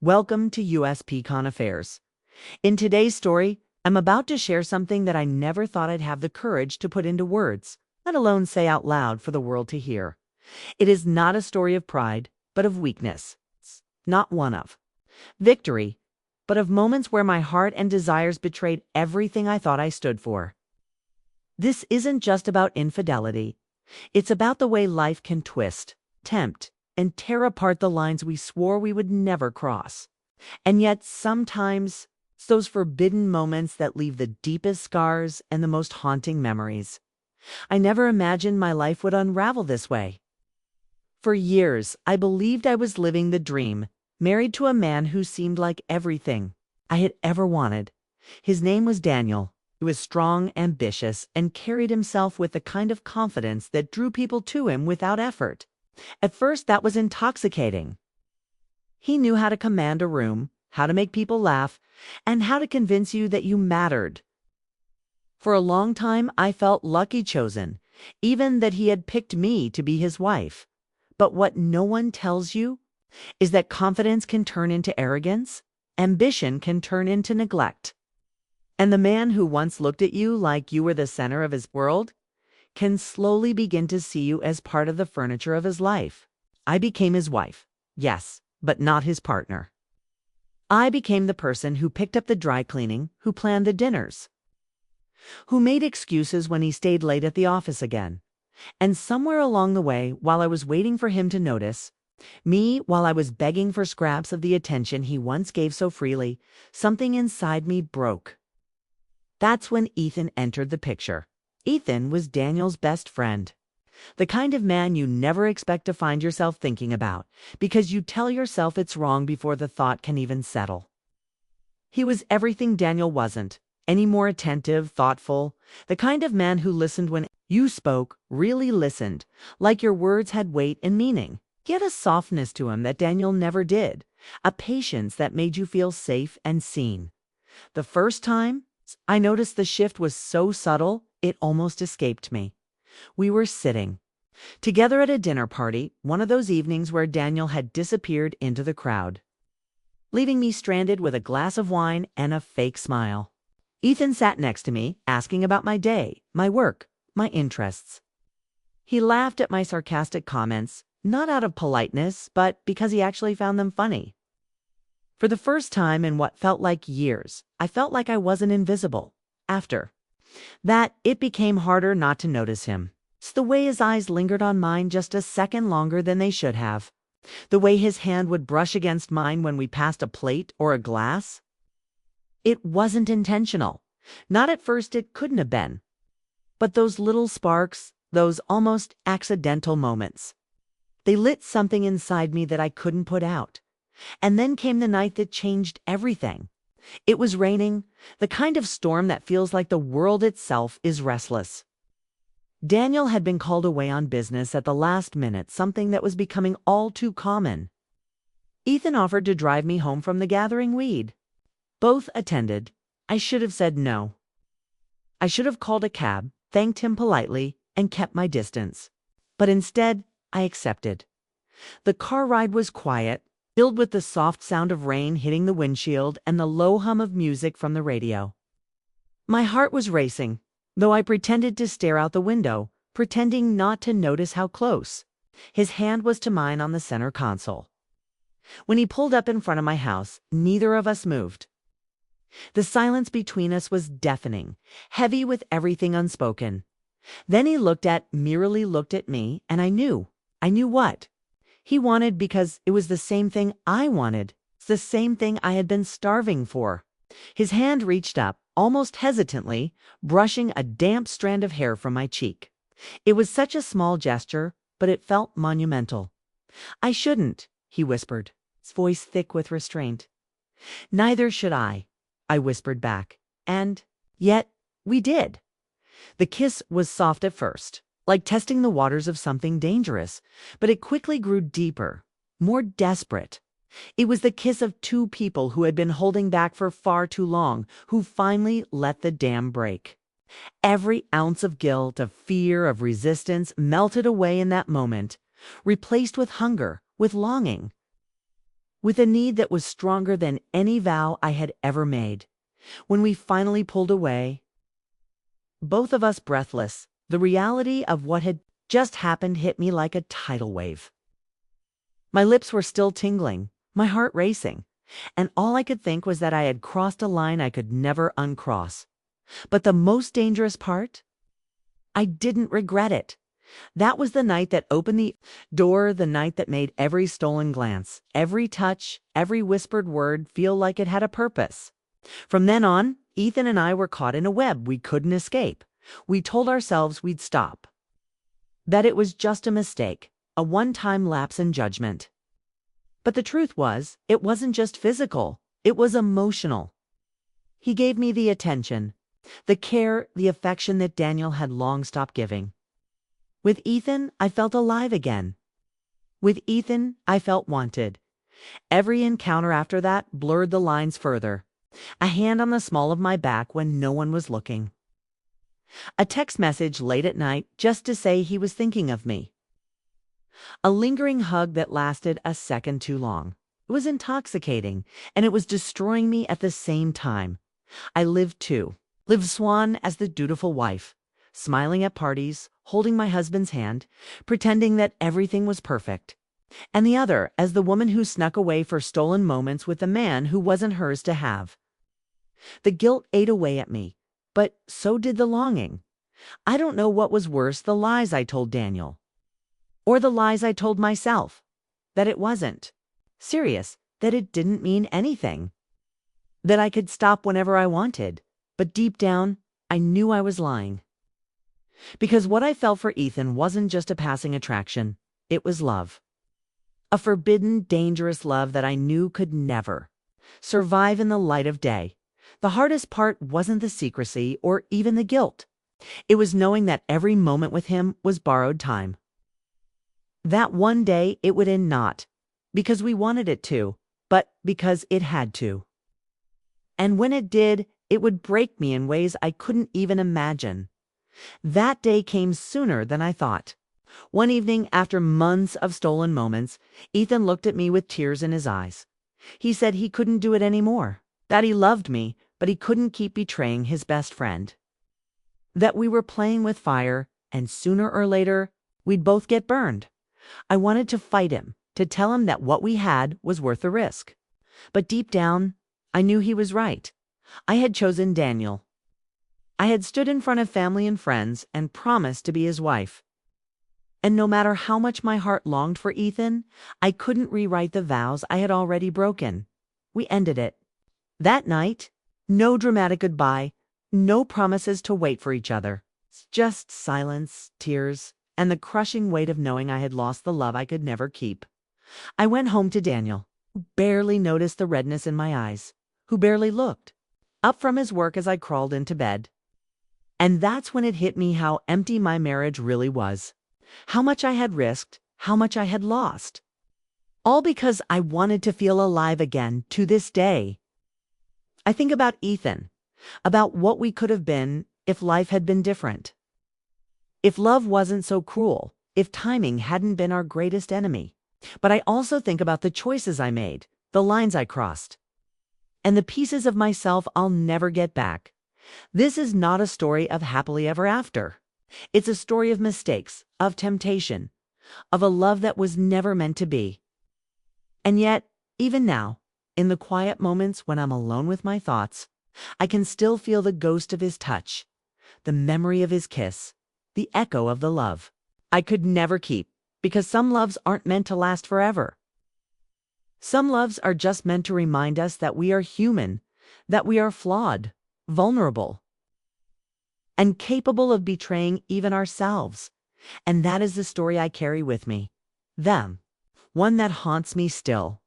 Welcome to US Pecan Affairs. In today's story, I'm about to share something that I never thought I'd have the courage to put into words, let alone say out loud for the world to hear. It is not a story of pride, but of weakness. Not one of victory, but of moments where my heart and desires betrayed everything I thought I stood for. This isn't just about infidelity. It's about the way life can twist, tempt, and tear apart the lines we swore we would never cross. And yet sometimes it's those forbidden moments that leave the deepest scars and the most haunting memories. I never imagined my life would unravel this way. For years, I believed I was living the dream, married to a man who seemed like everything I had ever wanted. His name was Daniel. He was strong, ambitious, and carried himself with the kind of confidence that drew people to him without effort. At first, that was intoxicating. He knew how to command a room, how to make people laugh, and how to convince you that you mattered. For a long time, I felt lucky chosen, even that he had picked me to be his wife. But what no one tells you is that confidence can turn into arrogance, ambition can turn into neglect. And the man who once looked at you like you were the center of his world can slowly begin to see you as part of the furniture of his life. I became his wife, yes, but not his partner. I became the person who picked up the dry cleaning, who planned the dinners, who made excuses when he stayed late at the office again. And somewhere along the way, while I was waiting for him to notice me, while I was begging for scraps of the attention he once gave so freely, something inside me broke. That's when Ethan entered the picture. Ethan was Daniel's best friend. The kind of man you never expect to find yourself thinking about, because you tell yourself it's wrong before the thought can even settle. He was everything Daniel wasn't, any more attentive, thoughtful, the kind of man who listened when you spoke, really listened, like your words had weight and meaning. He had a softness to him that Daniel never did, a patience that made you feel safe and seen. The first time I noticed the shift was so subtle, it almost escaped me. We were sitting together at a dinner party, one of those evenings where Daniel had disappeared into the crowd, leaving me stranded with a glass of wine and a fake smile. Ethan sat next to me, asking about my day, my work, my interests. He laughed at my sarcastic comments, not out of politeness, but because he actually found them funny. For the first time in what felt like years, I felt like I wasn't invisible. After that, it became harder not to notice him. It's the way his eyes lingered on mine just a second longer than they should have. The way his hand would brush against mine when we passed a plate or a glass. It wasn't intentional. Not at first, it couldn't have been. But those little sparks, those almost accidental moments, they lit something inside me that I couldn't put out. And then came the night that changed everything. It was raining, the kind of storm that feels like the world itself is restless. Daniel had been called away on business at the last minute, something that was becoming all too common. Ethan offered to drive me home from the gathering weed. Both attended. I should have said no. I should have called a cab, thanked him politely, and kept my distance. But instead, I accepted. The car ride was quiet, filled with the soft sound of rain hitting the windshield and the low hum of music from the radio. My heart was racing, though I pretended to stare out the window, pretending not to notice how close his hand was to mine on the center console. When he pulled up in front of my house, neither of us moved. The silence between us was deafening, heavy with everything unspoken. Then he merely looked at me, and I knew what he wanted, because it was the same thing I wanted. It's the same thing I had been starving for. His hand reached up, almost hesitantly, brushing a damp strand of hair from my cheek. It was such a small gesture, but it felt monumental. "I shouldn't," he whispered, his voice thick with restraint. "Neither should I whispered back. And yet we did. The kiss was soft at first, like testing the waters of something dangerous, but it quickly grew deeper, more desperate. It was the kiss of two people who had been holding back for far too long, who finally let the dam break. Every ounce of guilt, of fear, of resistance melted away in that moment, replaced with hunger, with longing. with a need that was stronger than any vow I had ever made. When we finally pulled away, both of us breathless, the reality of what had just happened hit me like a tidal wave. My lips were still tingling, my heart racing, and all I could think was that I had crossed a line I could never uncross. But the most dangerous part? I didn't regret it. That was the night that opened the door, the night that made every stolen glance, every touch, every whispered word feel like it had a purpose. From then on, Ethan and I were caught in a web we couldn't escape. We told ourselves we'd stop, that it was just a mistake, a one-time lapse in judgment. But the truth was, it wasn't just physical, it was emotional. He gave me the attention, the care, the affection that Daniel had long stopped giving. With Ethan, I felt alive again. With Ethan, I felt wanted. Every encounter after that blurred the lines further. A hand on the small of my back when no one was looking. A text message late at night just to say he was thinking of me. A lingering hug that lasted a second too long. It was intoxicating, and it was destroying me at the same time. I lived Swan as the dutiful wife, smiling at parties, holding my husband's hand, pretending that everything was perfect. And the other as the woman who snuck away for stolen moments with a man who wasn't hers to have. The guilt ate away at me, but so did the longing. I don't know what was worse, the lies I told Daniel, or the lies I told myself, that it wasn't serious, that it didn't mean anything, that I could stop whenever I wanted. But deep down, I knew I was lying. Because what I felt for Ethan wasn't just a passing attraction, it was love. A forbidden, dangerous love that I knew could never survive in the light of day. The hardest part wasn't the secrecy or even the guilt. It was knowing that every moment with him was borrowed time. That one day it would end, not because we wanted it to, but because it had to. And when it did, it would break me in ways I couldn't even imagine. That day came sooner than I thought. One evening, after months of stolen moments, Ethan looked at me with tears in his eyes. He said he couldn't do it anymore, that he loved me, but he couldn't keep betraying his best friend. That we were playing with fire, and sooner or later, we'd both get burned. I wanted to fight him, to tell him that what we had was worth the risk. But deep down, I knew he was right. I had chosen Daniel. I had stood in front of family and friends and promised to be his wife. And no matter how much my heart longed for Ethan, I couldn't rewrite the vows I had already broken. We ended it. That night, no dramatic goodbye, no promises to wait for each other. Just silence, tears, and the crushing weight of knowing I had lost the love I could never keep. I went home to Daniel, who barely noticed the redness in my eyes, who barely looked up from his work as I crawled into bed. And that's when it hit me how empty my marriage really was. How much I had risked, how much I had lost. All because I wanted to feel alive again to this day. I think about Ethan, about what we could have been if life had been different. If love wasn't so cruel, if timing hadn't been our greatest enemy. But I also think about the choices I made, the lines I crossed, and the pieces of myself I'll never get back. This is not a story of happily ever after. It's a story of mistakes, of temptation, of a love that was never meant to be. And yet, even now, in the quiet moments when I'm alone with my thoughts, I can still feel the ghost of his touch, the memory of his kiss, the echo of the love I could never keep, because some loves aren't meant to last forever. Some loves are just meant to remind us that we are human, that we are flawed, vulnerable, and capable of betraying even ourselves. And that is the story I carry with me. Them. One that haunts me still.